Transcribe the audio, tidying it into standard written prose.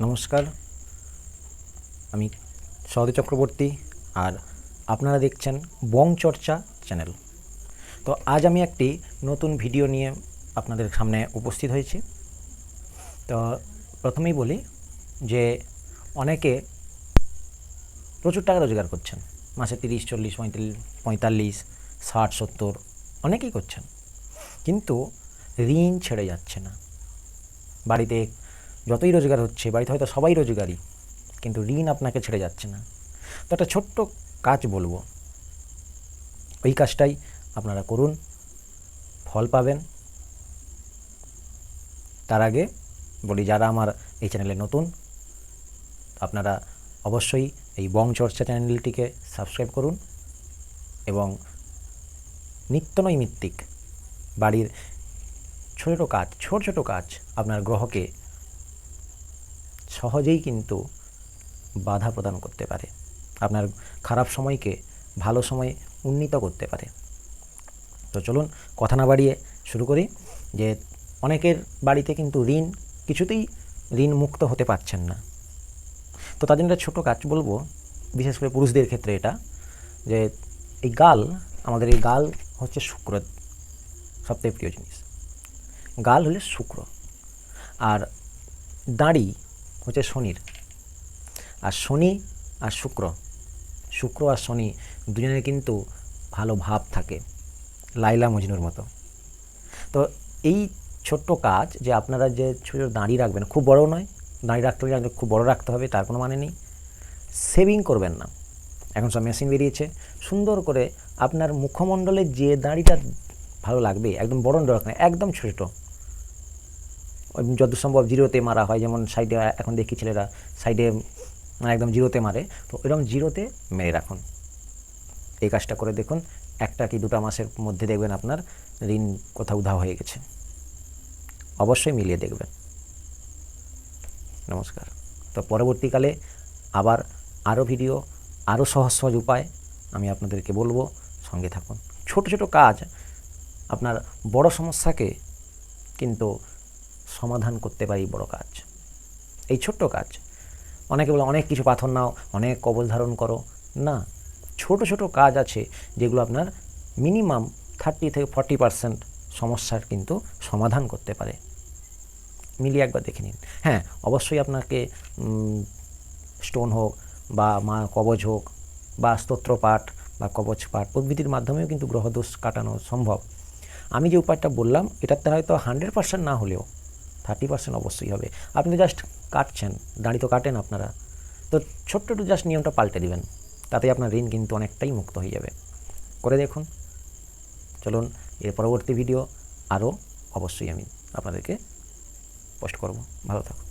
নমস্কার, আমি সহদেব চক্রবর্তী আর আপনারা দেখছেন বং চর্চা চ্যানেল। তো আজ আমি একটি নতুন ভিডিও নিয়ে আপনাদের সামনে উপস্থিত হয়েছি। তো প্রথমেই বলি যে অনেকে প্রচুর টাকা রোজগার করছেন, মাসে 30, 40, 45, 60, 70 অনেকেই করছেন, কিন্তু ঋণ ছেড়ে যাচ্ছে না। বাড়িতে যতই রোজগার হচ্ছে, বাড়িতে হয়তো সবাই রোজগারই, কিন্তু ঋণ আপনাকে ছেড়ে যাচ্ছে না। তো একটা ছোট্ট কাজ বলবো, ওই কাজটাই আপনারা করুন, ফল পাবেন। তার আগে বলি, যারা আমার এই চ্যানেলে নতুন, আপনারা অবশ্যই এই বং চর্চা চ্যানেলটিকে সাবস্ক্রাইব করুন এবং নিত্য নৈমিত্তিক বাড়ির ছোটো ছোটো কাজ আপনার গ্রহকে সহজেই কিন্তু বাধা প্রদান করতে পারে, আপনার খারাপ সময়কে ভালো সময়ে উন্নীত করতে পারে। তো চলুন কথা না বাড়িয়ে শুরু করি। যে অনেকের বাড়িতে কিন্তু কিছুতেই ঋণ মুক্ত হতে পারছেন না। তো তার জন্য একটা ছোটো কাজ বলবো, বিশেষ করে পুরুষদের ক্ষেত্রে এটা, যে এই গাল, আমাদের এই গাল হচ্ছে শুক্র সবথেকে প্রিয় জিনিস। গাল হলে শুক্র, আর দাঁড়ি হচ্ছে শনির। আর শনি আর শুক্র আর শনি দুজনের কিন্তু ভালো ভাব থাকে, লাইলা মজনুর মতো। তো এই ছোট্ট কাজ, যে আপনারা যে ছোটো দাঁড়ি রাখবেন, খুব বড় নয়, দাঁড়ি রাখতে হলে খুব বড় রাখতে হবে তার কোনো মানে নেই। সেভিং করবেন না, এখন সব মেশিন বেরিয়েছে। সুন্দর করে আপনার মুখমণ্ডলে যে দাঁড়িটা ভালো লাগবে, একদম বড় রাখবেন না, একদম ছোটো, যত সম্ভব জিরোতে মারা হয়, যেমন সাইডে এখন দেখি ছেলেরা সাইডে একদম জিরোতে মারে, তো এরকম জিরোতে মেরে রাখুন। এই কাজটা করে দেখুন, 1 কি 2 মাসের মধ্যে দেখবেন আপনার ঋণ কোথাও উধাও হয়ে গেছে। অবশ্যই মিলিয়ে দেখবেন। নমস্কার। তো পরবর্তীকালে আবার আরও ভিডিও, আরও সহজ সহজ উপায় আমি আপনাদেরকে বলবো, সঙ্গে থাকুন। ছোট ছোট কাজ আপনার বড় সমস্যাকে কিন্তু সমাধান করতে পারি। বড় কাজ, এই ছোট্ট কাজ। অনেকে বলে অনেক কিছু পাথর নাও, অনেক কবল ধারণ করো, না, ছোট ছোট কাজ আছে যেগুলো আপনার মিনিমাম 30 থেকে 40% সমস্যার কিন্তু সমাধান করতে পারে। মিলিয়ে একবার দেখে নিন। হ্যাঁ, অবশ্যই আপনাকে স্টোন হোক বা মা কবচ হোক বা স্তোত্রপাঠ বা কবচ পাঠ প্রভৃতির মাধ্যমেও কিন্তু গ্রহদোষ কাটানো সম্ভব। আমি যে উপায়টা বললাম, এটাতে হয়তো 100% না হলেও 30% অবশ্যই হবে। আপনি জাস্ট কাটছেন, দাড়ি তো কাটেন আপনারা, তো ছোট্ট একটু জাস্ট নিয়মটা পাল্টে দিবেন, তাতে আপনার ঋণ কিন্তু অনেকটাই মুক্ত হয়ে যাবে। করে দেখুন। চলুন, এর পরবর্তী ভিডিও আরও অবশ্যই আমি আপনাদেরকে পোস্ট করব। ভালো থাকুন।